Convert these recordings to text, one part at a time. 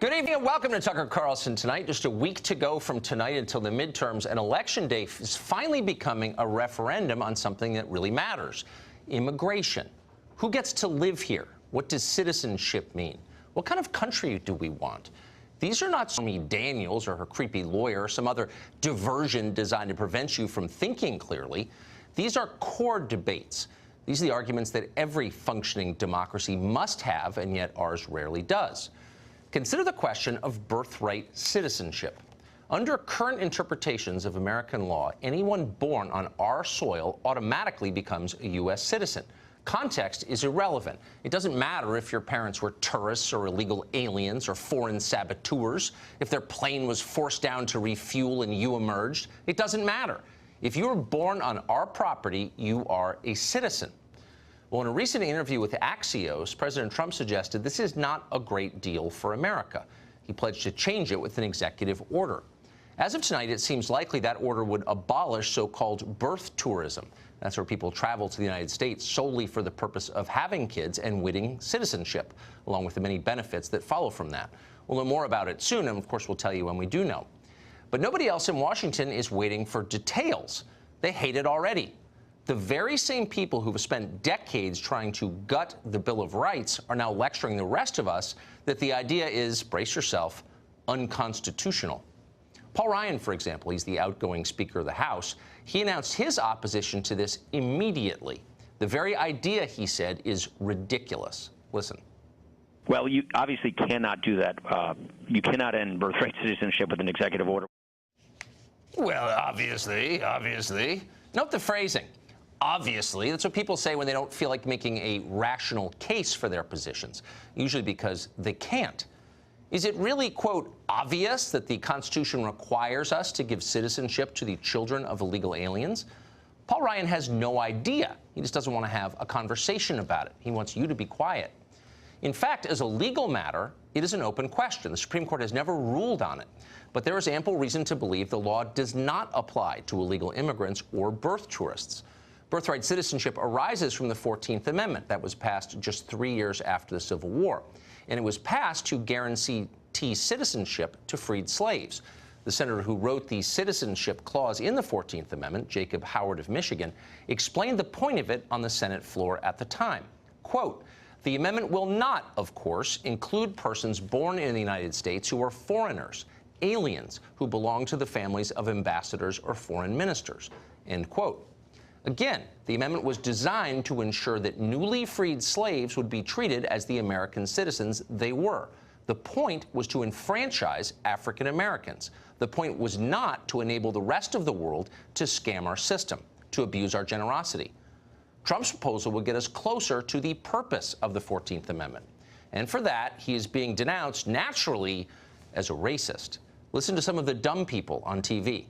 Good evening and welcome to Tucker Carlson Tonight. Just a week to go from tonight until the midterms, and Election Day is finally becoming a referendum on something that really matters: immigration. Who gets to live here? What does citizenship mean? What kind of country do we want? These are not Stormy Daniels or her creepy lawyer or some other diversion designed to prevent you from thinking clearly. These are core debates. These are the arguments that every functioning democracy must have, and yet ours rarely does. Consider the question of birthright citizenship. Under current interpretations of American law, anyone born on our soil automatically becomes a U.S. citizen. Context is irrelevant. It doesn't matter if your parents were tourists or illegal aliens or foreign saboteurs, if their plane was forced down to refuel and you emerged. It doesn't matter. If you were born on our property, you are a citizen. Well, in a recent interview with Axios, President Trump suggested this is not a great deal for America. He pledged to change it with an executive order. As of tonight, it seems likely that order would abolish so-called birth tourism. That's where people travel to the United States solely for the purpose of having kids and winning citizenship, along with the many benefits that follow from that. We'll know more about it soon, and of course we'll tell you when we do know. But nobody else in Washington is waiting for details. They hate it already. The very same people who have spent decades trying to gut the Bill of Rights are now lecturing the rest of us that the idea is, brace yourself, unconstitutional. Paul Ryan, for example, he's the outgoing Speaker of the House, he announced his opposition to this immediately. The very idea, he said, is ridiculous. Listen. Well, you obviously cannot do that. You cannot end birthright citizenship with an executive order. Well, obviously. Note the phrasing. Obviously, that's what people say when they don't feel like making a rational case for their positions, usually because they can't. Is it really, quote, obvious that the Constitution requires us to give citizenship to the children of illegal aliens? Paul Ryan has no idea. He just doesn't want to have a conversation about it. He wants you to be quiet. In fact, as a legal matter, it is an open question. The Supreme Court has never ruled on it. But there is ample reason to believe the law does not apply to illegal immigrants or birth tourists. Birthright citizenship arises from the 14th Amendment that was passed just 3 years after the Civil War. And it was passed to guarantee citizenship to freed slaves. The senator who wrote the citizenship clause in the 14th Amendment, Jacob Howard of Michigan, explained the point of it on the Senate floor at the time. Quote, "The amendment will not, of course, include persons born in the United States who are foreigners, aliens who belong to the families of ambassadors or foreign ministers." End quote. Again, the amendment was designed to ensure that newly freed slaves would be treated as the American citizens they were. The point was to enfranchise African Americans. The point was not to enable the rest of the world to scam our system, to abuse our generosity. Trump's proposal would get us closer to the purpose of the 14th Amendment. And for that, he is being denounced, naturally, as a racist. Listen to some of the dumb people on TV.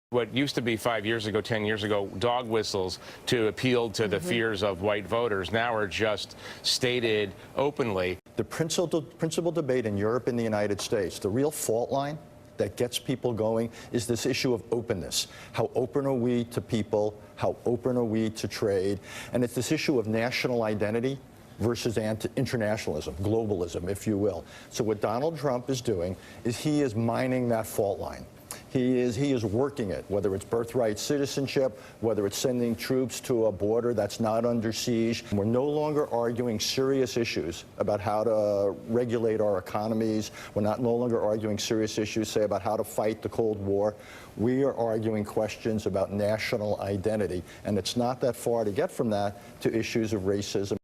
What used to be 5 years ago, 10 years ago, dog whistles to appeal to the fears of white voters now are just stated openly. The principal debate in Europe and the United States, the real fault line that gets people going is this issue of openness. How open are we to people? How open are we to trade? And it's this issue of national identity versus internationalism, globalism, if you will. So what Donald Trump is doing is he is mining that fault line. He is working it, whether it's birthright citizenship, whether it's sending troops to a border that's not under siege. We're no longer arguing serious issues about how to regulate our economies. We're no longer arguing serious issues, say, about how to fight the Cold War. We are arguing questions about national identity, and it's not that far to get from that to issues of racism.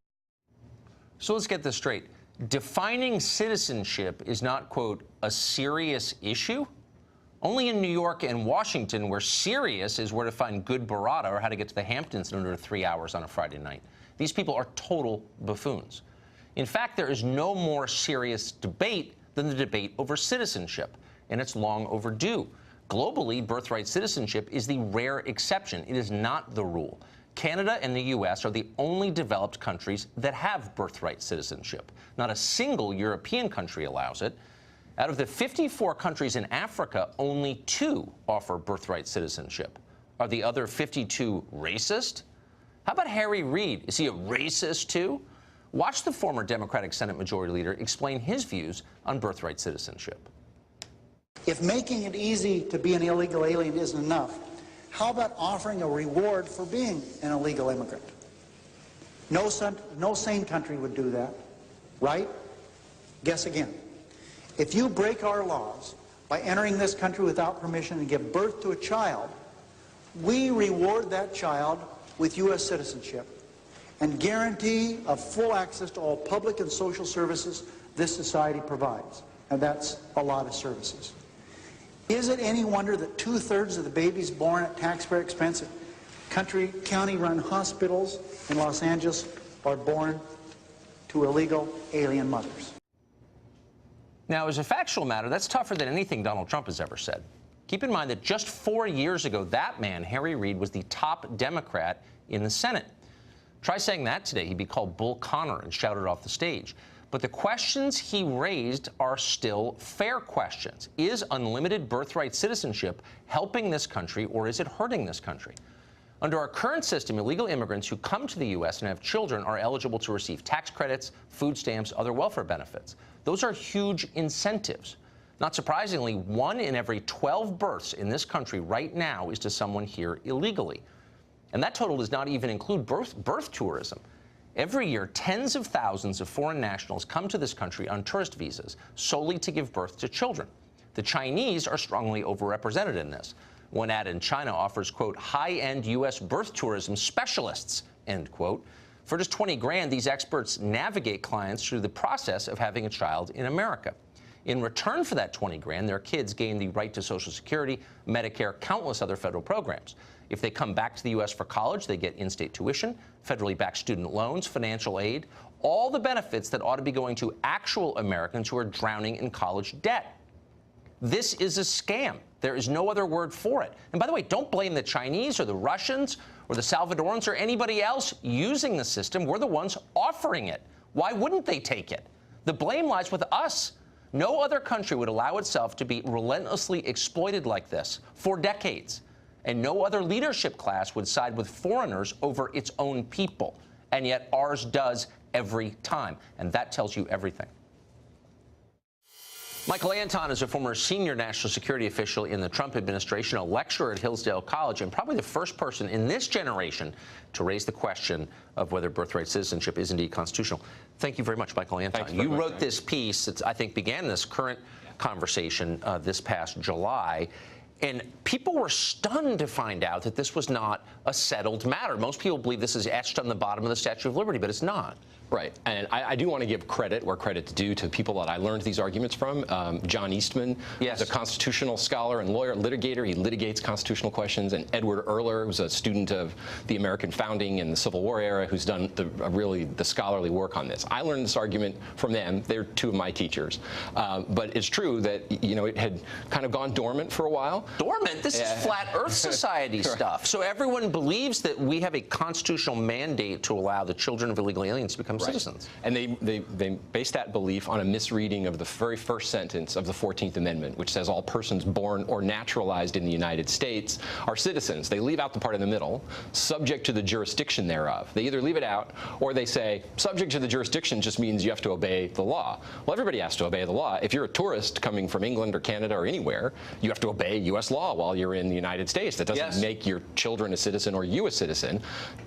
So let's get this straight. Defining citizenship is not, quote, a serious issue? Only in New York and Washington, where serious is where to find good burrata or how to get to the Hamptons in under 3 hours on a Friday night. These people are total buffoons. In fact, there is no more serious debate than the debate over citizenship, and it's long overdue. Globally, birthright citizenship is the rare exception. It is not the rule. Canada and the U.S. are the only developed countries that have birthright citizenship. Not a single European country allows it. Out of the 54 countries in Africa, only 2 offer birthright citizenship. Are the other 52 racist? How about Harry Reid? Is he a racist too? Watch the former Democratic Senate Majority Leader explain his views on birthright citizenship. If making it easy to be an illegal alien isn't enough, how about offering a reward for being an illegal immigrant? No sane country would do that, right? Guess again. If you break our laws by entering this country without permission and give birth to a child, we reward that child with U.S. citizenship and guarantee of full access to all public and social services this society provides. And that's a lot of services. Is it any wonder that 2/3 of the babies born at taxpayer expense at county-run hospitals in Los Angeles are born to illegal alien mothers? Now, as a factual matter, that's tougher than anything Donald Trump has ever said. Keep in mind that just 4 years ago, that man, Harry Reid, was the top Democrat in the Senate. Try saying that today, he'd be called Bull Connor and shouted off the stage. But the questions he raised are still fair questions. Is unlimited birthright citizenship helping this country, or is it hurting this country? Under our current system, illegal immigrants who come to the U.S. and have children are eligible to receive tax credits, food stamps, other welfare benefits. Those are huge incentives. Not surprisingly, 1 in every 12 births in this country right now is to someone here illegally. And that total does not even include birth tourism. Every year, tens of thousands of foreign nationals come to this country on tourist visas solely to give birth to children. The Chinese are strongly overrepresented in this. One ad in China offers, quote, high-end U.S. birth tourism specialists, end quote. For just 20 grand, these experts navigate clients through the process of having a child in America. In return for that 20 grand, their kids gain the right to Social Security, Medicare, countless other federal programs. If they come back to the U.S. for college, they get in-state tuition, federally backed student loans, financial aid, all the benefits that ought to be going to actual Americans who are drowning in college debt. This is a scam. There is no other word for it. And by the way, don't blame the Chinese or the Russians or the Salvadorans or anybody else using the system. We're the ones offering it. Why wouldn't they take it? The blame lies with us. No other country would allow itself to be relentlessly exploited like this for decades. And no other leadership class would side with foreigners over its own people. And yet ours does every time. And that tells you everything. Michael Anton is a former senior national security official in the Trump administration, a lecturer at Hillsdale College, and probably the first person in this generation to raise the question of whether birthright citizenship is indeed constitutional. Thank you very much, Michael Anton. You wrote this piece that I think began this current conversation this past July. And people were stunned to find out that this was not a settled matter. Most people believe this is etched on the bottom of the Statue of Liberty, but it's not. Right. And I do want to give credit where credit's due to people that I learned these arguments from. John Eastman, yes, is a constitutional scholar and lawyer, litigator. He litigates constitutional questions. And Edward Erler, who's a student of the American founding and the Civil War era, who's done really the scholarly work on this. I learned this argument from them. They're two of my teachers. But it's true that, you know, it had kind of gone dormant for a while. Dormant? This is Flat Earth Society stuff. So everyone believes that we have a constitutional mandate to allow the children of illegal aliens to become citizens. And they base that belief on a misreading of the very first sentence of the 14th Amendment, which says all persons born or naturalized in the United States are citizens. They leave out the part in the middle, subject to the jurisdiction thereof. They either leave it out or they say subject to the jurisdiction just means you have to obey the law. Well, everybody has to obey the law. If you're a tourist coming from England or Canada or anywhere, you have to obey U.S. law while you're in the United States. That doesn't make your children a citizen or you a citizen.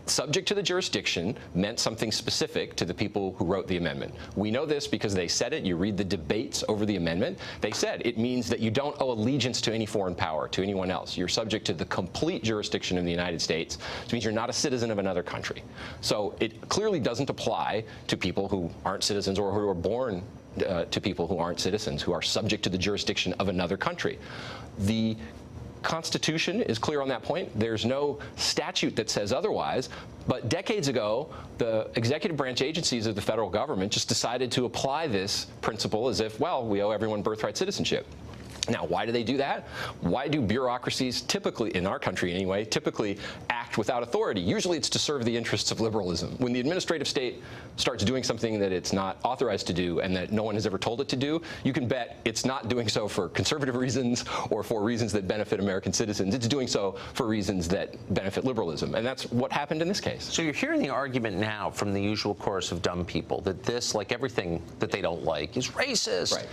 Subject to the jurisdiction meant something specific to the people who wrote the amendment. We know this because they said it. You read the debates over the amendment. They said it means that you don't owe allegiance to any foreign power, to anyone else. You're subject to the complete jurisdiction of the United States, which means you're not a citizen of another country. So it clearly doesn't apply to people who aren't citizens or who are born to people who aren't citizens, who are subject to the jurisdiction of another country. The Constitution is clear on that point. There's no statute that says otherwise. But decades ago, the executive branch agencies of the federal government just decided to apply this principle as if, well, we owe everyone birthright citizenship. Now, why do they do that? Why do bureaucracies typically, in our country anyway, typically act without authority? Usually it's to serve the interests of liberalism. When the administrative state starts doing something that it's not authorized to do and that no one has ever told it to do, you can bet it's not doing so for conservative reasons or for reasons that benefit American citizens. It's doing so for reasons that benefit liberalism. And that's what happened in this case. So you're hearing the argument now from the usual chorus of dumb people that this, like everything that they don't like, is racist. Right.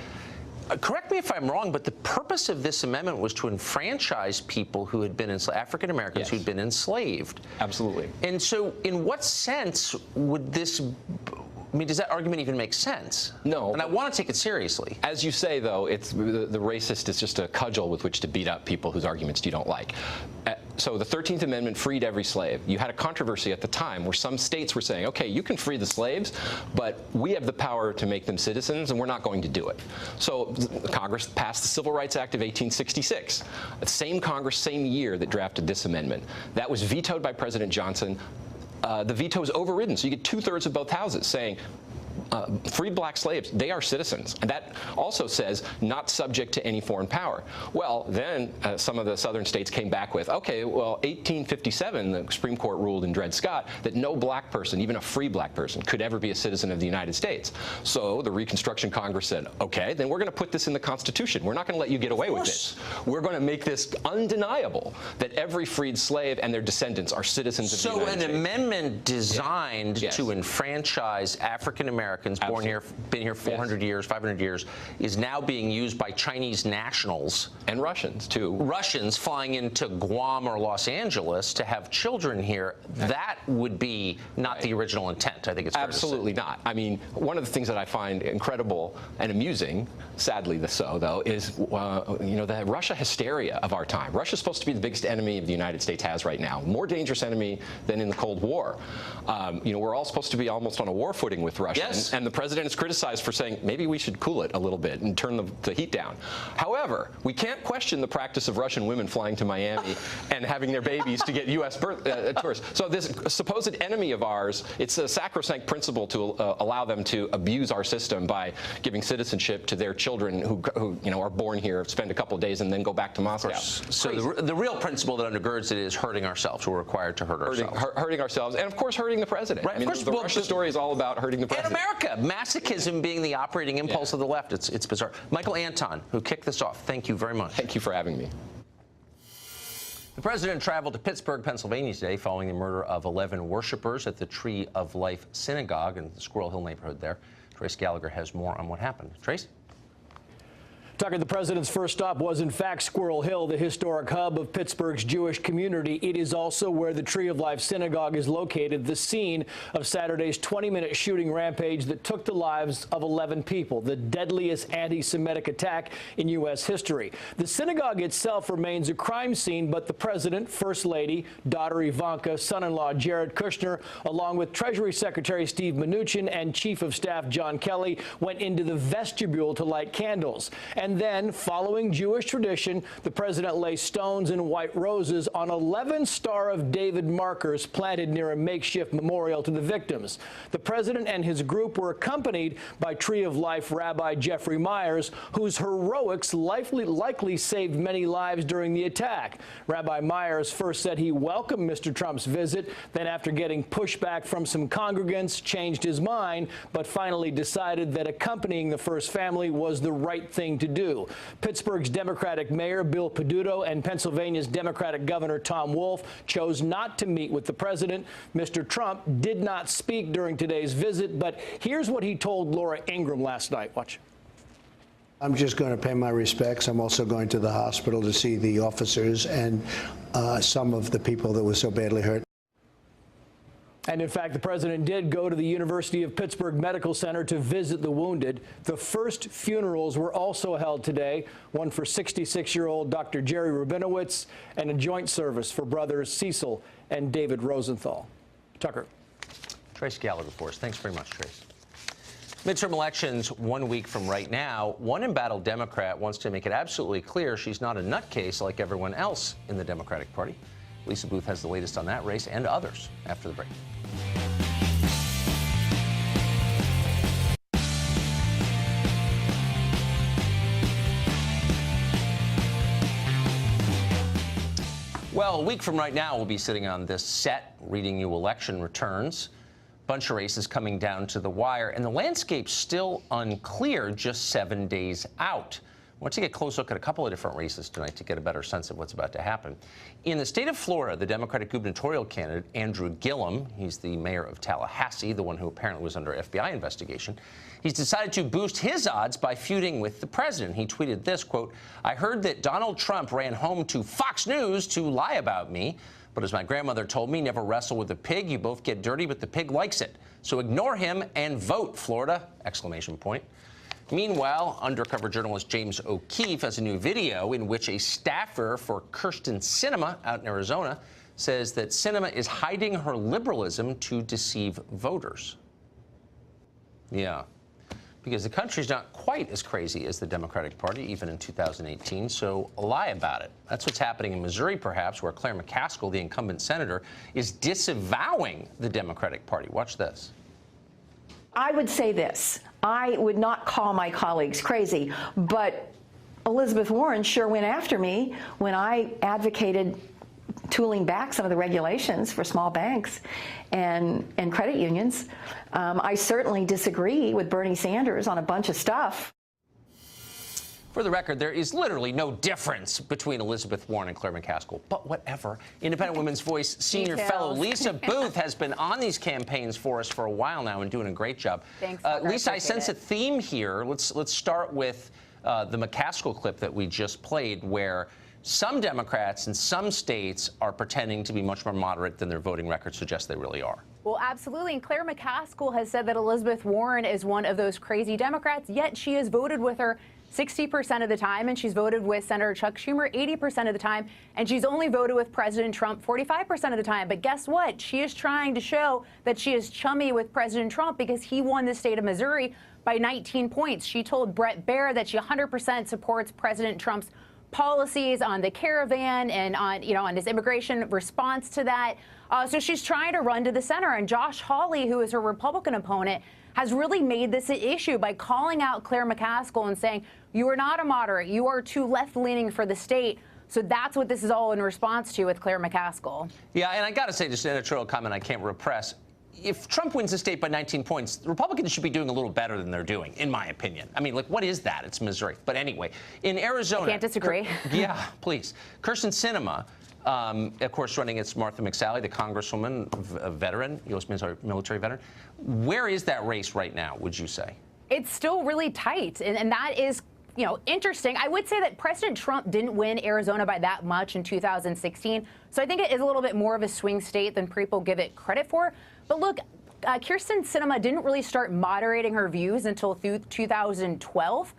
Correct me if I'm wrong, but the purpose of this amendment was to enfranchise people who had been African Americans who'd been enslaved. Absolutely. And so, in what sense would this? I mean, does that argument even make sense? No. And I want to take it seriously. As you say, though, it's the racist is just a cudgel with which to beat up people whose arguments you don't like. So the 13th Amendment freed every slave. You had a controversy at the time where some states were saying, okay, you can free the slaves, but we have the power to make them citizens, and we're not going to do it. So Congress passed the Civil Rights Act of 1866, the same Congress, same year that drafted this amendment. That was vetoed by President Johnson. The veto is overridden, so you get 2/3 of both houses saying, freed black slaves, they are citizens. And that also says not subject to any foreign power. Well, then some of the southern states came back with, okay, well, 1857, the Supreme Court ruled in Dred Scott that no black person, even a free black person, could ever be a citizen of the United States. So the Reconstruction Congress said, okay, then we're going to put this in the Constitution. We're not going to let you get away with this. We're going to make this undeniable that every freed slave and their descendants are citizens of the United States. So an amendment designed to enfranchise African Americans born here, been here 400 years, 500 years, is now being used by Chinese nationals. And Russians, too. Russians flying into Guam or Los Angeles to have children here. That would be not the original intent, I think it's fair to say. Absolutely not. I mean, one of the things that I find incredible and amusing, sadly so, though, is, you know, the Russia hysteria of our time. Russia's supposed to be the biggest enemy the United States has right now, more dangerous enemy than in the Cold War. You know, we're all supposed to be almost on a war footing with Russia. Yes. And the president is criticized for saying maybe we should cool it a little bit and turn the heat down. However, we can't question the practice of Russian women flying to Miami and having their babies to get U.S. birth tours. So this supposed enemy of ours, it's a sacrosanct principle to allow them to abuse our system by giving citizenship to their children who you know, are born here, spend a couple of days, and then go back to Moscow. So the real principle that undergirds it is hurting ourselves. We're required to hurt ourselves. Hurting ourselves, and of course hurting the president. Right. I mean, of course, the Russia story is all about hurting the president. And America, masochism being the operating impulse of the left. It's bizarre. Michael Anton, who kicked this off, thank you very much. Thank you for having me. The president traveled to Pittsburgh, Pennsylvania today following the murder of 11 worshipers at the Tree of Life Synagogue in the Squirrel Hill neighborhood there. Trace Gallagher has more on what happened. Trace? Tucker, the president's first stop was, in fact, Squirrel Hill, the historic hub of Pittsburgh's Jewish community. It is also where the Tree of Life Synagogue is located, the scene of Saturday's 20-minute shooting rampage that took the lives of 11 people, the deadliest anti-Semitic attack in U.S. history. The synagogue itself remains a crime scene, but the president, First Lady, daughter Ivanka, son-in-law Jared Kushner, along with Treasury Secretary Steve Mnuchin and Chief of Staff John Kelly, went into the vestibule to light candles. And then, following Jewish tradition, the president lay stones and white roses on 11 Star of David markers planted near a makeshift memorial to the victims. The president and his group were accompanied by Tree of Life Rabbi Jeffrey Myers, whose heroics likely saved many lives during the attack. Rabbi Myers first said he welcomed Mr. Trump's visit, then after getting pushback from some congregants, changed his mind, but finally decided that accompanying the first family was the right thing to do. Pittsburgh's Democratic Mayor Bill Peduto and Pennsylvania's Democratic Governor Tom Wolf chose not to meet with the president. Mr. Trump did not speak during today's visit, but here's what he told Laura Ingraham last night. Watch. I'm just going to pay my respects. I'm also going to the hospital to see the officers and some of the people that were so badly hurt. And in fact, the president did go to the University of Pittsburgh Medical Center to visit the wounded. The first funerals were also held today, one for 66-year-old Dr. Jerry Rabinowitz and a joint service for brothers Cecil and David Rosenthal. Tucker. Trace Gallagher for us. Thanks very much, Trace. Midterm elections 1 week from right now. One embattled Democrat wants to make it absolutely clear she's not a nutcase like everyone else in the Democratic Party. Lisa Booth has the latest on that race and others after the break. Well, a week from right now, we'll be sitting on this set, reading you election returns. Bunch of races coming down to the wire, and the landscape's still unclear just 7 days out. I want to get a close look at a couple of different races tonight to get a better sense of what's about to happen. In the state of Florida, the Democratic gubernatorial candidate, Andrew Gillum, he's the mayor of Tallahassee, the one who apparently was under FBI investigation, he's decided to boost his odds by feuding with the president. He tweeted this, quote, "I heard that Donald Trump ran home to Fox News to lie about me. But as my grandmother told me, never wrestle with a pig. You both get dirty, but the pig likes it. So ignore him and vote, Florida!" Exclamation point. Meanwhile, undercover journalist James O'Keefe has a new video in which a staffer for Carlson Cinema out in Arizona says that Cinema is hiding her liberalism to deceive voters. Yeah. Because the country's not quite as crazy as the Democratic Party, even in 2018, so lie about it. That's what's happening in Missouri, perhaps, where Claire McCaskill, the incumbent senator, is disavowing the Democratic Party. Watch this. I would say this. I would not call my colleagues crazy, but Elizabeth Warren sure went after me when I advocated tooling back some of the regulations for small banks and credit unions. I certainly disagree with Bernie Sanders on a bunch of stuff. For the record, there is literally no difference between Elizabeth Warren and Claire McCaskill, but whatever. Independent Women's Voice senior fellow Lisa Booth has been on these campaigns for us for a while now and doing a great job. Thanks, Lisa, I sense a theme here. Let's start with the McCaskill clip that we just played, where some Democrats in some states are pretending to be much more moderate than their voting records suggest they really are. Well, absolutely. And Claire McCaskill has said that Elizabeth Warren is one of those crazy Democrats, yet she has voted with her 60% of the time, and she's voted with Senator Chuck Schumer 80% of the time, and she's only voted with President Trump 45% of the time. But guess what? She is trying to show that she is chummy with President Trump because he won the state of Missouri by 19 points. She told Brett Baer that she 100% supports President Trump's policies on the caravan and on his immigration response to that. So she's trying to run to the center. And Josh Hawley, who is her Republican opponent, has really made this an issue by calling out Claire McCaskill and saying, you are not a moderate. You are too left-leaning for the state. So that's what this is all in response to with Claire McCaskill. Yeah, and I got to say, just an editorial comment I can't repress. If Trump wins the state by 19 points, the Republicans should be doing a little better than they're doing, in my opinion. I mean, like, what is that? It's Missouri. But anyway, in Arizona... I can't disagree. Yeah, please. Carlson Cinema, of course, running against Martha McSally, the congresswoman, a veteran, U.S. military veteran. Where is that race right now, would you say? It's still really tight, and that is... interesting. I would say that President Trump didn't win Arizona by that much in 2016. So I think it is a little bit more of a swing state than people give it credit for. But look, Carlson Cinema didn't really start moderating her views until 2012.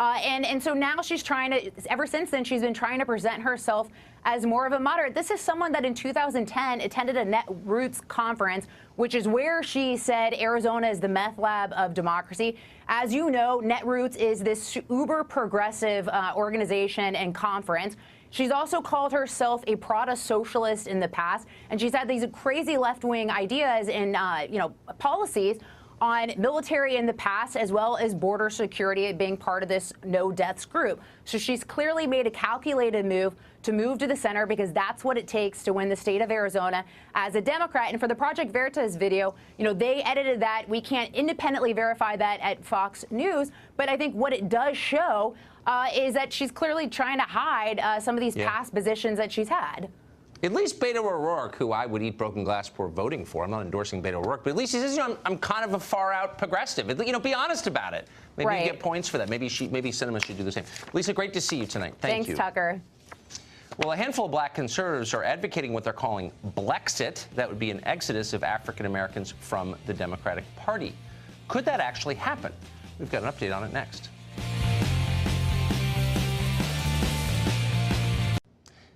And so now she's trying to, ever since then, she's been trying to present herself as more of a moderate. This is someone that in 2010 attended a Netroots conference, which is where she said Arizona is the meth lab of democracy. As you know, Netroots is this uber progressive organization and conference. She's also called herself a proto-socialist in the past, and she's had these crazy left-wing ideas and policies on military in the past, as well as border security being part of this no deaths group. So she's clearly made a calculated move to move to the center because that's what it takes to win the state of Arizona as a Democrat. And for the Project Veritas video, they edited that. We can't independently verify that at Fox News, but I think what it does show is that she's clearly trying to hide some of these past positions that she's had. At least Beto O'Rourke, who I would eat broken glass before voting for, I'm not endorsing Beto O'Rourke, but at least he says, I'm kind of a far-out progressive. Be honest about it. Maybe you get points for that. Maybe Cinema should do the same. Lisa, great to see you tonight. Thank you. Thanks, Tucker. Well, a handful of black conservatives are advocating what they're calling Blexit. That would be an exodus of African Americans from the Democratic Party. Could that actually happen? We've got an update on it next.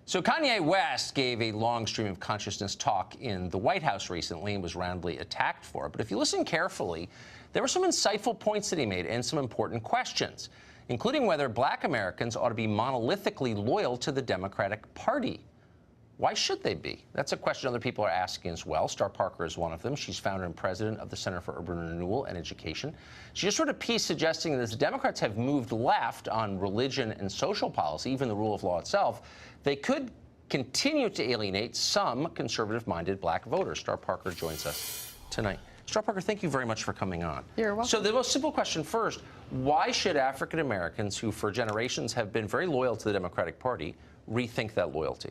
So Kanye West gave a long stream of consciousness talk in the White House recently and was roundly attacked for it. But if you listen carefully, there were some insightful points that he made and some important questions, including whether black Americans ought to be monolithically loyal to the Democratic Party. Why should they be? That's a question other people are asking as well. Star Parker is one of them. She's founder and president of the Center for Urban Renewal and Education. She just wrote a piece suggesting that as the Democrats have moved left on religion and social policy, even the rule of law itself, they could continue to alienate some conservative-minded black voters. Star Parker joins us tonight. Star Parker, thank you very much for coming on. You're welcome. So the most simple question first, why should African Americans who for generations have been very loyal to the Democratic Party rethink that loyalty?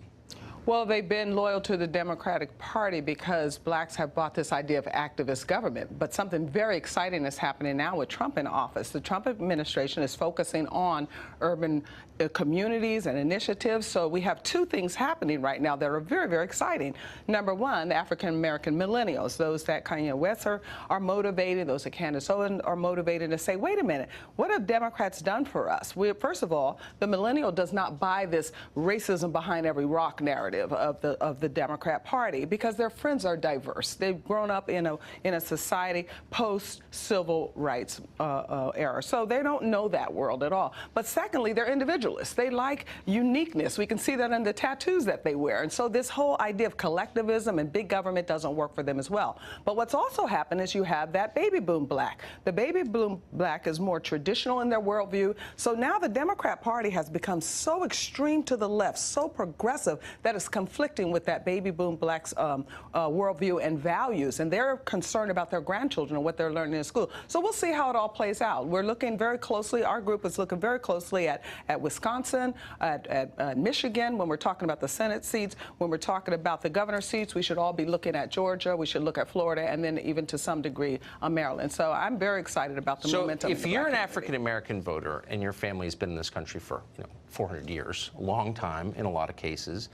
Well, they've been loyal to the Democratic Party because blacks have bought this idea of activist government. But something very exciting is happening now with Trump in office. The Trump administration is focusing on urban communities and initiatives. So we have two things happening right now that are very, very exciting. Number one, the African-American millennials, those that Kanye West are motivated, those that Candace Owens are motivated to say, wait a minute, what have Democrats done for us? First of all, the millennial does not buy this racism behind every rock narrative of the Democrat Party because their friends are diverse. They've grown up in a society post-civil rights era. So they don't know that world at all. But secondly, they're individualists. They like uniqueness. We can see that in the tattoos that they wear. And so this whole idea of collectivism and big government doesn't work for them as well. But what's also happened is you have that baby boom black. The baby boom black is more traditional in their worldview. So now the Democrat Party has become so extreme to the left, so progressive, that it's conflicting with that baby boom black's worldview and values. And they're concerned about their grandchildren and what they're learning in school. So we'll see how it all plays out. We're looking very closely, our group is looking very closely at Wisconsin, at Michigan, when we're talking about the Senate seats, when we're talking about the governor's seats, we should all be looking at Georgia, we should look at Florida, and then even to some degree Maryland. So I'm very excited about the momentum. So if you're an African-American voter and your family's been in this country for 400 years, a long time in a lot of cases,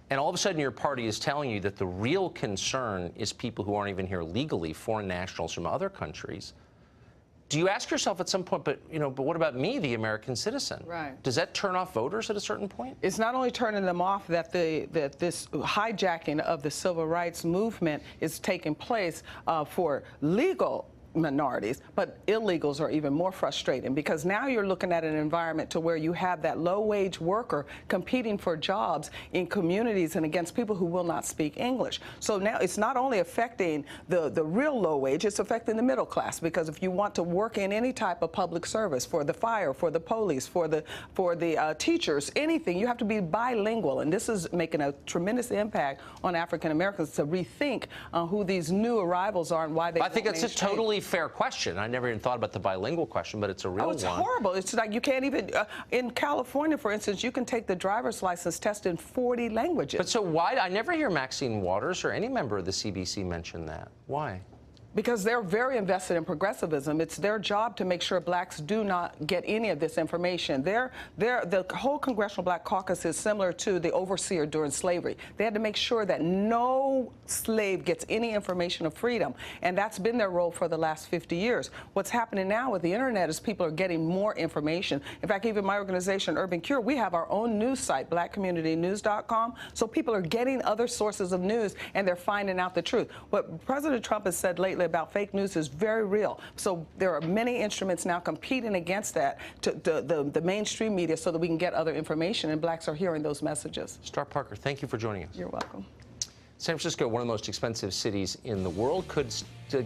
and all of a sudden your party is telling you that the real concern is people who aren't even here legally, foreign nationals from other countries, do you ask yourself at some point, but what about me, the American citizen? Right. Does that turn off voters at a certain point? It's not only turning them off that this hijacking of the civil rights movement is taking place for legal minorities, but illegals are even more frustrating because now you're looking at an environment to where you have that low-wage worker competing for jobs in communities and against people who will not speak English. So now it's not only affecting the real low wage, it's affecting the middle class because if you want to work in any type of public service, for the fire, for the police, for the teachers, anything, you have to be bilingual, and this is making a tremendous impact on African Americans to rethink who these new arrivals are and why they. I think it's a totally fair question. I never even thought about the bilingual question, but it's a real one. Oh, it's horrible. It's like you can't even, in California, for instance, you can take the driver's license test in 40 languages. But so why, I never hear Maxine Waters or any member of the CBC mention that. Why? Because they're very invested in progressivism. It's their job to make sure blacks do not get any of this information. The whole Congressional Black Caucus is similar to the overseer during slavery. They had to make sure that no slave gets any information of freedom, and that's been their role for the last 50 years. What's happening now with the internet is people are getting more information. In fact, even my organization, Urban Cure, we have our own news site, blackcommunitynews.com, so people are getting other sources of news, and they're finding out the truth. What President Trump has said lately about fake news is very real. So there are many instruments now competing against that, the mainstream media, so that we can get other information, and blacks are hearing those messages. Star Parker, thank you for joining us. You're welcome. San Francisco, one of the most expensive cities in the world, could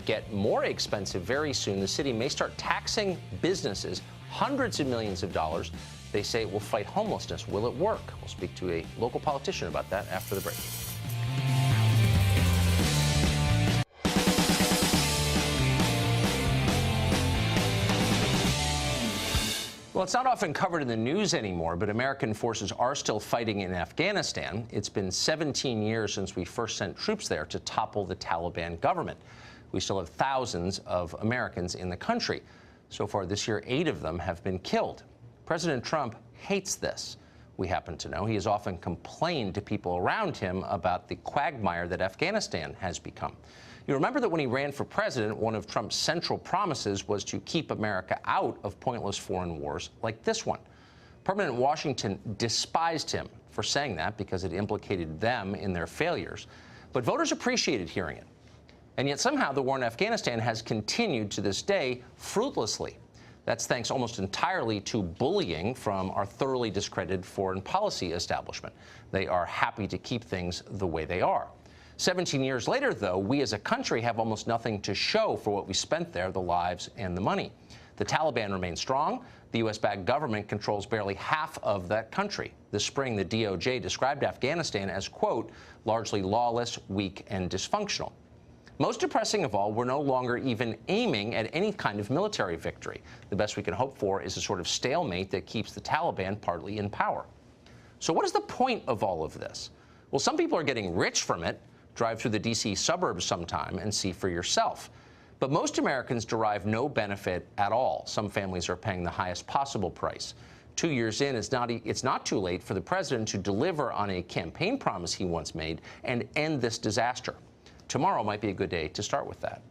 get more expensive very soon. The city may start taxing businesses hundreds of millions of dollars. They say it will fight homelessness. Will it work? We'll speak to a local politician about that after the break. Well, it's not often covered in the news anymore, but American forces are still fighting in Afghanistan. It's been 17 years since we first sent troops there to topple the Taliban government. We still have thousands of Americans in the country. So far this year, 8 of them have been killed. President Trump hates this. We happen to know he has often complained to people around him about the quagmire that Afghanistan has become. You remember that when he ran for president, one of Trump's central promises was to keep America out of pointless foreign wars like this one. Permanent Washington despised him for saying that because it implicated them in their failures. But voters appreciated hearing it. And yet somehow the war in Afghanistan has continued to this day fruitlessly. That's thanks almost entirely to bullying from our thoroughly discredited foreign policy establishment. They are happy to keep things the way they are. 17 years later, though, we as a country have almost nothing to show for what we spent there, the lives and the money. The Taliban remains strong. The U.S.-backed government controls barely half of that country. This spring, the DOJ described Afghanistan as, quote, largely lawless, weak, and dysfunctional. Most depressing of all, we're no longer even aiming at any kind of military victory. The best we can hope for is a sort of stalemate that keeps the Taliban partly in power. So what is the point of all of this? Well, some people are getting rich from it. Drive through the D.C. suburbs sometime and see for yourself. But most Americans derive no benefit at all. Some families are paying the highest possible price. 2 years in, it's not too late for the president to deliver on a campaign promise he once made and end this disaster. Tomorrow might be a good day to start with that.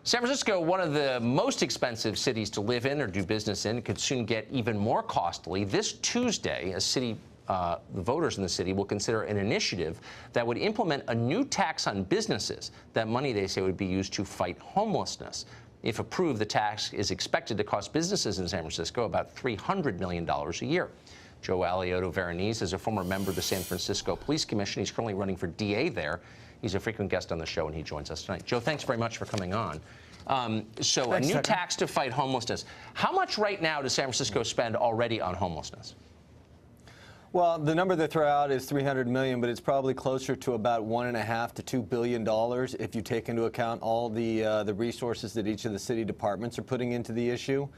San Francisco, one of the most expensive cities to live in or do business in, could soon get even more costly. This Tuesday, the voters in the city will consider an initiative that would implement a new tax on businesses. That money, they say, would be used to fight homelessness. If approved, the tax is expected to cost businesses in San Francisco about $300 million a year. Joe Alioto Veronese is a former member of the San Francisco Police Commission. He's currently running for DA there. He's a frequent guest on the show, and he joins us tonight. Joe, thanks very much for coming on. Thanks, a new tax to fight homelessness. How much right now does San Francisco spend already on homelessness? Well, the number they throw out is $300 million, but it's probably closer to about $1.5 to $2 billion if you take into account all the resources that each of the city departments are putting into the issue.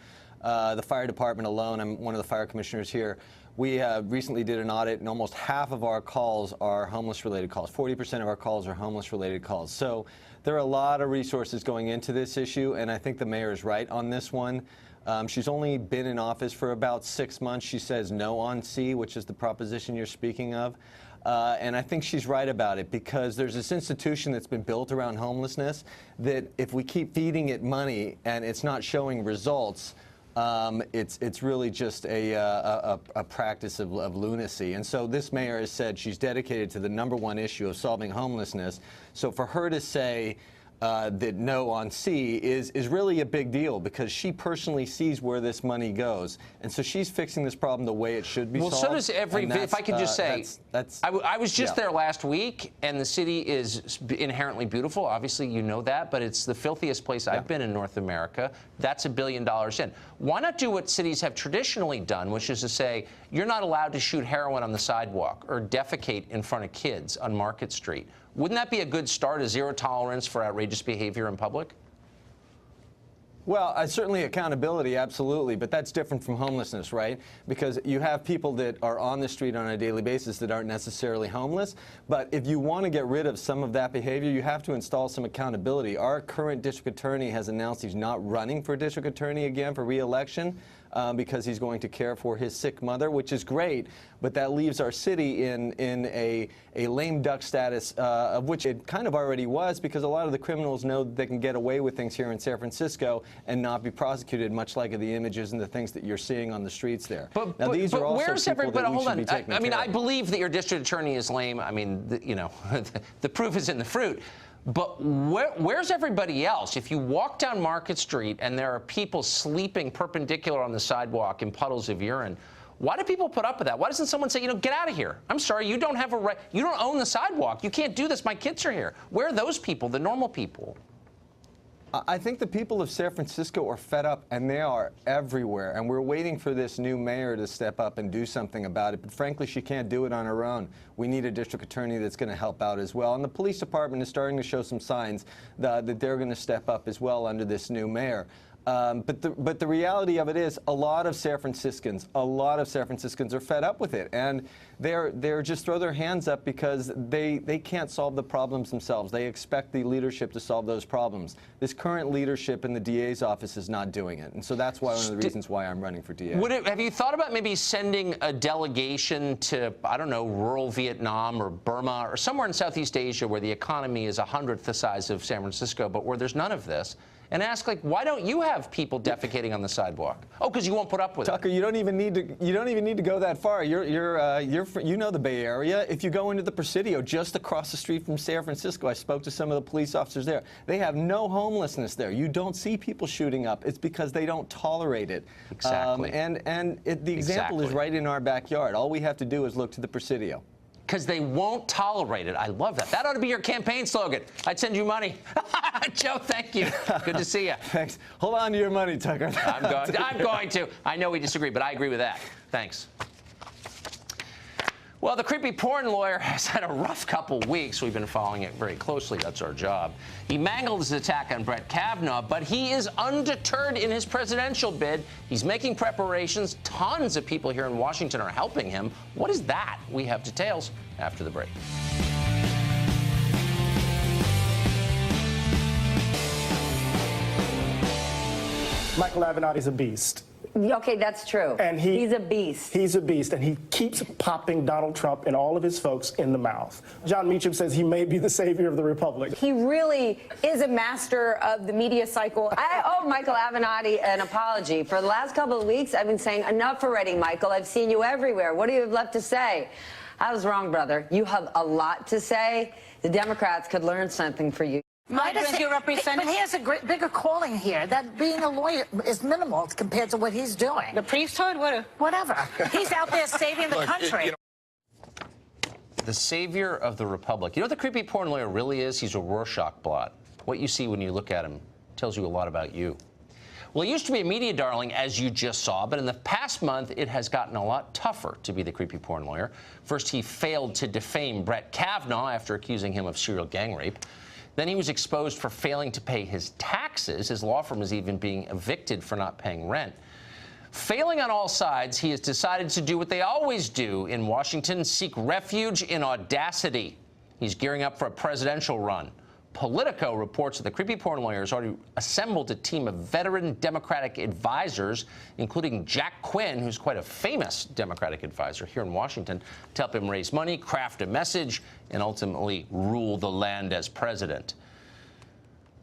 The fire department alone, I'm one of the fire commissioners here, we recently did an audit, and almost half of our calls are homeless-related calls. 40% of our calls are homeless-related calls. So there are a lot of resources going into this issue, and I think the mayor is right on this one. She's only been in office for about 6 months. She says no on C, which is the proposition you're speaking of. And I think she's right about it, because there's this institution that's been built around homelessness that if we keep feeding it money and it's not showing results, it's really just a practice of lunacy. And so this mayor has said she's dedicated to the #1 issue of solving homelessness. So for her to say that no on C is really a big deal, because she personally sees where this money goes. And so she's fixing this problem the way it should be solved. Well, so does every, if I could just say, I was just there last week, and the city is inherently beautiful. Obviously, you know that, but it's the filthiest place I've been in North America. That's $1 billion in. Why not do what cities have traditionally done, which is to say, you're not allowed to shoot heroin on the sidewalk or defecate in front of kids on Market Street? Wouldn't that be a good start, a zero tolerance for outrageous behavior in public? Well, certainly accountability, absolutely, but that's different from homelessness, right? Because you have people that are on the street on a daily basis that aren't necessarily homeless, but if you want to get rid of some of that behavior, you have to install some accountability. Our current district attorney has announced he's not running for district attorney again for re-election. Because he's going to care for his sick mother, which is great, but that leaves our city in a lame duck status, of which it kind of already was, because a lot of the criminals know they can get away with things here in San Francisco and not be prosecuted, much like the images and the things that you're seeing on the streets there. Now, these are also people that we should be taking care of. I mean, I believe that your district attorney is lame. I mean, the proof is in the fruit. But where's everybody else? If you walk down Market Street and there are people sleeping perpendicular on the sidewalk in puddles of urine, why do people put up with that? Why doesn't someone say, get out of here? I'm sorry, you don't have a right. You don't own the sidewalk. You can't do this. My kids are here. Where are those people, the normal people? I think the people of San Francisco are fed up, and they are everywhere. And we're waiting for this new mayor to step up and do something about it. But frankly, she can't do it on her own. We need a district attorney that's going to help out as well. And the police department is starting to show some signs that they're going to step up as well under this new mayor. But the reality of it is, a lot of San Franciscans are fed up with it, and they're just throw their hands up because they can't solve the problems themselves. They expect the leadership to solve those problems. This current leadership in the DA's office is not doing it, and so that's one of the reasons why I'm running for DA. Have you thought about maybe sending a delegation to, I don't know, rural Vietnam or Burma or somewhere in Southeast Asia where the economy is 100th the size of San Francisco, but where there's none of this? And ask, why don't you have people defecating on the sidewalk? Oh, because you won't put up with Tucker, it. you don't even need to go that far. You know the Bay Area. If you go into the Presidio, just across the street from San Francisco, I spoke to some of the police officers there. They have no homelessness there. You don't see people shooting up. It's because they don't tolerate it. Exactly. The example is right in our backyard. All we have to do is look to the Presidio. because they won't tolerate it. I love that. That ought to be your campaign slogan. I'd send you money. Joe, thank you. Good to see you. Thanks. Hold on to your money, Tucker. I'm going to. I know we disagree, but I agree with that. Thanks. Well, the creepy porn lawyer has had a rough couple weeks. We've been following it very closely. That's our job. He mangled his attack on Brett Kavanaugh, but he is undeterred in his presidential bid. He's making preparations. Tons of people here in Washington are helping him. What is that? We have details after the break. Michael Avenatti's a beast. Okay, that's true. And he's a beast. He's a beast, and he keeps popping Donald Trump and all of his folks in the mouth. John Meacham says he may be the savior of the republic. He really is a master of the media cycle. I owe Michael Avenatti an apology. For the last couple of weeks, I've been saying, enough already, Michael. I've seen you everywhere. What do you have left to say? I was wrong, brother. You have a lot to say. The Democrats could learn something for you. But he has a bigger calling here. That being a lawyer is minimal compared to what he's doing. The priesthood? Whatever. He's out there saving the country. The savior of the republic. You know what the creepy porn lawyer really is? He's a Rorschach blot. What you see when you look at him tells you a lot about you. Well, he used to be a media darling, as you just saw, but in the past month, it has gotten a lot tougher to be the creepy porn lawyer. First, he failed to defame Brett Kavanaugh after accusing him of serial gang rape. Then he was exposed for failing to pay his taxes. His law firm is even being evicted for not paying rent. Failing on all sides, he has decided to do what they always do in Washington, seek refuge in audacity. He's gearing up for a presidential run. Politico reports that the creepy porn lawyer has already assembled a team of veteran Democratic advisors, including Jack Quinn, who's quite a famous Democratic advisor here in Washington, to help him raise money, craft a message, and ultimately rule the land as president.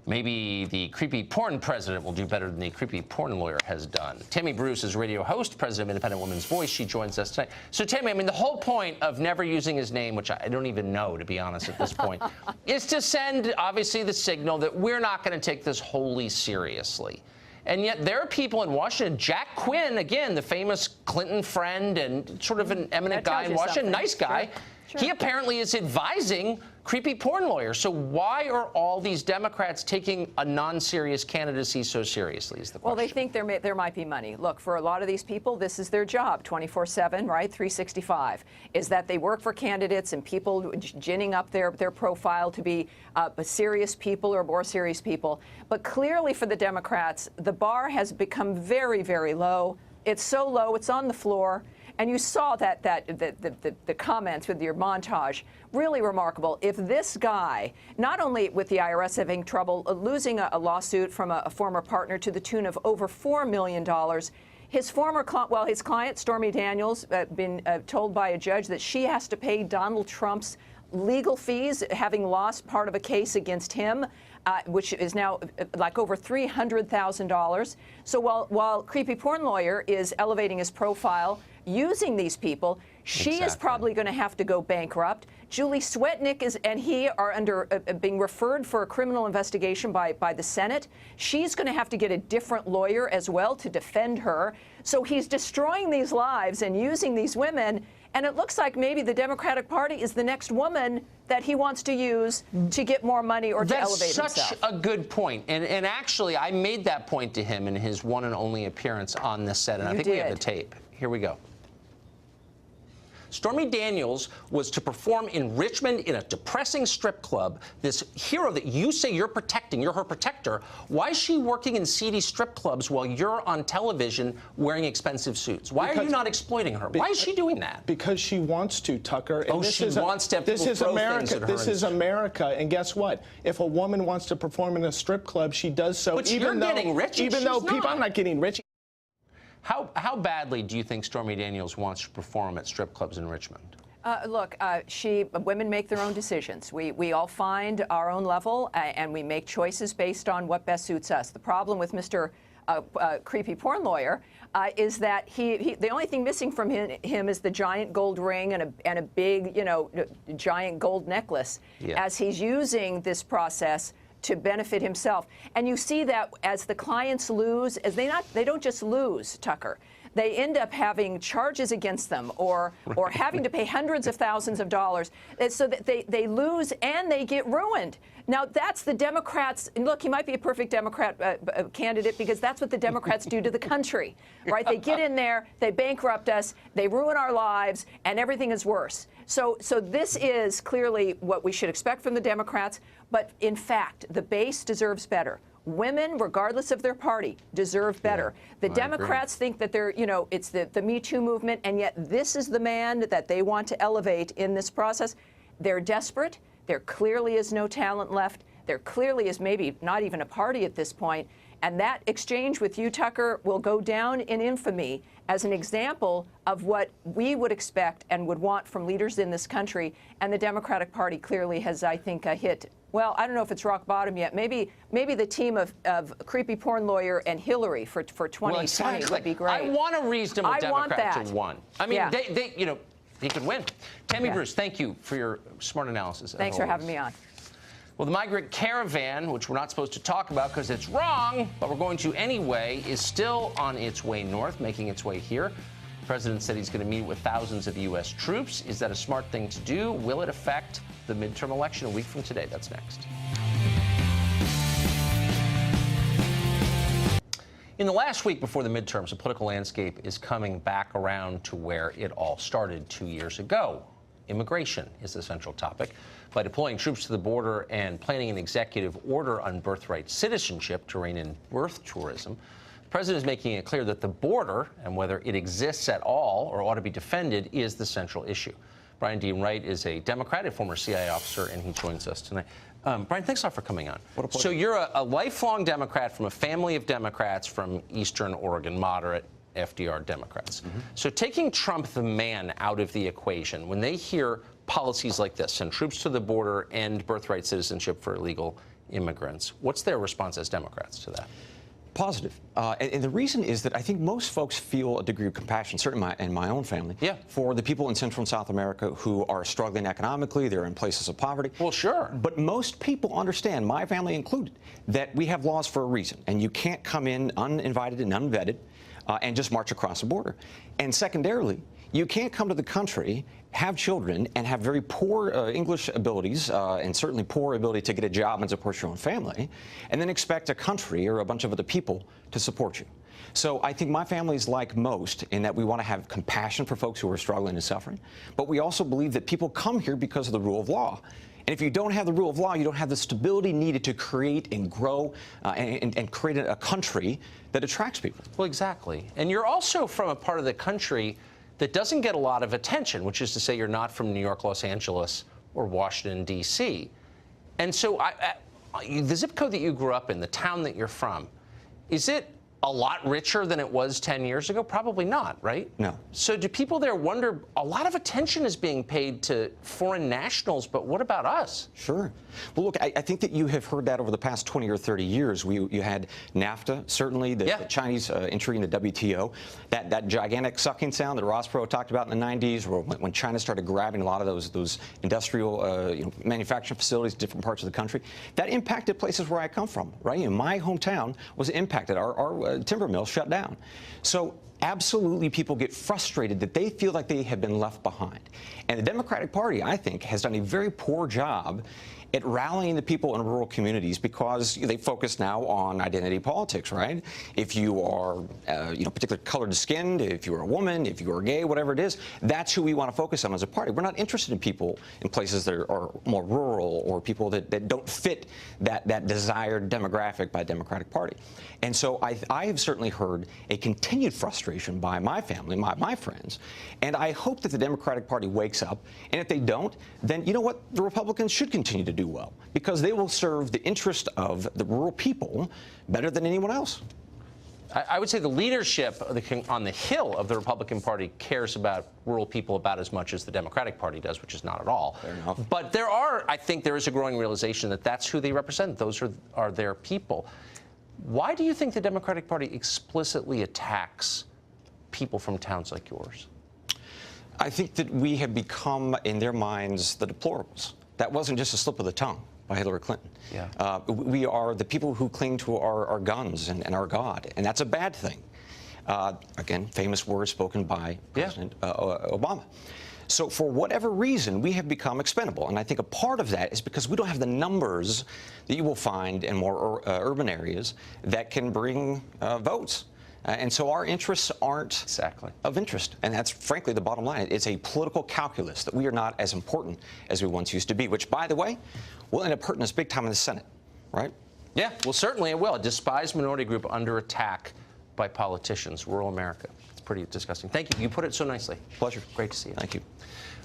Maybe the creepy porn president will do better than the creepy porn lawyer has done. Tammy Bruce is radio host, president of Independent Women's Voice. She joins us tonight. So, Tammy, I mean, the whole point of never using his name, which I don't even know, to be honest, at this point, is to send, obviously, the signal that we're not going to take this wholly seriously. And yet there are people in Washington, Jack Quinn, again, the famous Clinton friend and sort of an eminent guy in Washington, nice guy. Sure. He apparently is advising creepy porn lawyers. So why are all these Democrats taking a non-serious candidacy so seriously is the question. Well, they think there might be money. Look, for a lot of these people, this is their job, 24/7, right, 365, is that they work for candidates and people ginning up their profile to be serious people or more serious people. But clearly for the Democrats, the bar has become very, very low. It's so low, it's on the floor. And you saw that the comments with your montage, really remarkable. If this guy, not only with the IRS having trouble losing a lawsuit from a former partner to the tune of over $4 million, his client, Stormy Daniels, been told by a judge that she has to pay Donald Trump's legal fees, having lost part of a case against him, which is now like over $300,000. So while creepy porn lawyer is elevating his profile, using these people, she is probably going to have to go bankrupt. Julie Swetnick and he are under being referred for a criminal investigation by the Senate. She's going to have to get a different lawyer as well to defend her. So he's destroying these lives and using these women. And it looks like maybe the Democratic Party is the next woman that he wants to use to get more money or to elevate himself. That's such a good point. And actually, I made that point to him in his one and only appearance on this set. And I think we have the tape. Here we go. Stormy Daniels was to perform in Richmond in a depressing strip club. This hero that you say you're protecting, you're her protector. Why is she working in seedy strip clubs while you're on television wearing expensive suits? Why are you not exploiting her? Why is she doing that? Because she wants to, Tucker. And oh, she wants to. This is America. This is America. And guess what? If a woman wants to perform in a strip club, she does so. But you're getting rich. Even though people, I'm not getting rich. How badly do you think Stormy Daniels wants to perform at strip clubs in Richmond? Look, women make their own decisions. We all find our own level, and we make choices based on what best suits us. The problem with Mr. Creepy porn lawyer is that the only thing missing from him is the giant gold ring and a big, giant gold necklace as he's using this process to benefit himself. And you see that as the clients lose, as they don't just lose, Tucker. they end up having charges against them or having to pay hundreds of thousands of dollars, so that they lose and they get ruined. Now, that's the Democrats. And look, he might be a perfect Democrat candidate because that's what the Democrats do to the country, right? They get in there, they bankrupt us, they ruin our lives, and everything is worse. So this is clearly what we should expect from the Democrats. But in fact, the base deserves better. Women, regardless of their party, deserve better. The Democrats think that they're, it's the Me Too movement, and yet this is the man that they want to elevate in this process. They're desperate. There clearly is no talent left. There clearly is maybe not even a party at this point. And that exchange with you, Tucker, will go down in infamy as an example of what we would expect and would want from leaders in this country. And the Democratic Party clearly has, I think, hit, well, I don't know if it's rock bottom yet. Maybe the team of creepy porn lawyer and Hillary for 2020 would be great. I want a reasonable Democrat to win. I mean, yeah. He could win. Tammy Bruce, thank you for your smart analysis. Thanks for having me on. Well, the migrant caravan, which we're not supposed to talk about because it's wrong, but we're going to anyway, is still on its way north, making its way here. The president said he's going to meet with thousands of U.S. troops. Is that a smart thing to do? Will it affect the midterm election a week from today? That's next. In the last week before the midterms, the political landscape is coming back around to where it all started 2 years ago. Immigration is the central topic. By deploying troops to the border and planning an executive order on birthright citizenship to rein in birth tourism, the president is making it clear that the border, and whether it exists at all or ought to be defended, is the central issue. Brian Dean Wright is a Democrat, a former CIA officer, and he joins us tonight. Brian, thanks a lot for coming on. What a pleasure. So you're a lifelong Democrat from a family of Democrats from Eastern Oregon, moderate FDR Democrats. Mm-hmm. So taking Trump, the man, out of the equation, when they hear policies like this, send troops to the border, end birthright citizenship for illegal immigrants, what's their response as Democrats to that? Positive. And the reason is that I think most folks feel a degree of compassion, certainly in my own family, for the people in Central and South America who are struggling economically, they're in places of poverty. Well, sure. But most people understand, my family included, that we have laws for a reason, and you can't come in uninvited and unvetted and just march across the border. And secondarily, you can't come to the country, have children, and have very poor English abilities, and certainly poor ability to get a job and support your own family, and then expect a country or a bunch of other people to support you. So I think my family is like most in that we want to have compassion for folks who are struggling and suffering, but we also believe that people come here because of the rule of law. And if you don't have the rule of law, you don't have the stability needed to create and grow and create a country that attracts people. Well, exactly. And you're also from a part of the country that doesn't get a lot of attention, which is to say you're not from New York, Los Angeles, or Washington, D.C. And so the zip code that you grew up in, the town that you're from, is it a lot richer than it was 10 years ago? Probably not, right? No. So do people there wonder, a lot of attention is being paid to foreign nationals, but what about us? Sure. Well, look, I think that you have heard that over the past 20 or 30 years. You had NAFTA, certainly, the Chinese entry in the WTO, that gigantic sucking sound that Ross Perot talked about in the 90s, when China started grabbing a lot of those industrial manufacturing facilities in different parts of the country. That impacted places where I come from, right? My hometown was impacted. Our timber mill shut down. So absolutely people get frustrated that they feel like they have been left behind. And the Democratic Party, I think, has done a very poor job at rallying the people in rural communities because they focus now on identity politics, right? If you are, particular colored skinned, if you're a woman, if you are gay, whatever it is, that's who we want to focus on as a party. We're not interested in people in places that are more rural or people that don't fit that desired demographic by the Democratic Party. And so I have certainly heard a continued frustration by my family, my friends, and I hope that the Democratic Party wakes up, and if they don't, then you know what? The Republicans should continue to do well, because they will serve the interest of the rural people better than anyone else. I would say the leadership on the Hill of the Republican Party cares about rural people about as much as the Democratic Party does, which is not at all. Fair enough. But I think there is a growing realization that that's who they represent. Those are their people. Why do you think the Democratic Party explicitly attacks people from towns like yours? I think that we have become, in their minds, the deplorables. That wasn't just a slip of the tongue by Hillary Clinton. Yeah. We are the people who cling to our guns and our God, and that's a bad thing. Again, famous words spoken by President Obama. So for whatever reason, we have become expendable. And I think a part of that is because we don't have the numbers that you will find in more urban areas that can bring votes. And so our interests aren't of interest. And that's, frankly, the bottom line. It's a political calculus that we are not as important as we once used to be, which, by the way, will end up hurting us big time in the Senate, right? Yeah, well, certainly it will. A despised minority group under attack by politicians, rural America. It's pretty disgusting. Thank you. You put it so nicely. Pleasure. Great to see you. Thank you.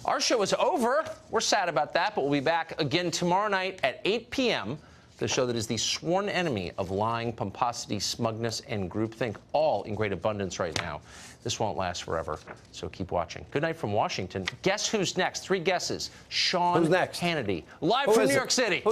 Our show is over. We're sad about that, but we'll be back again tomorrow night at 8 p.m. The show that is the sworn enemy of lying, pomposity, smugness, and groupthink, all in great abundance right now. This won't last forever, so keep watching. Good night from Washington. Guess who's next? 3 guesses. Sean Hannity, live from New York City.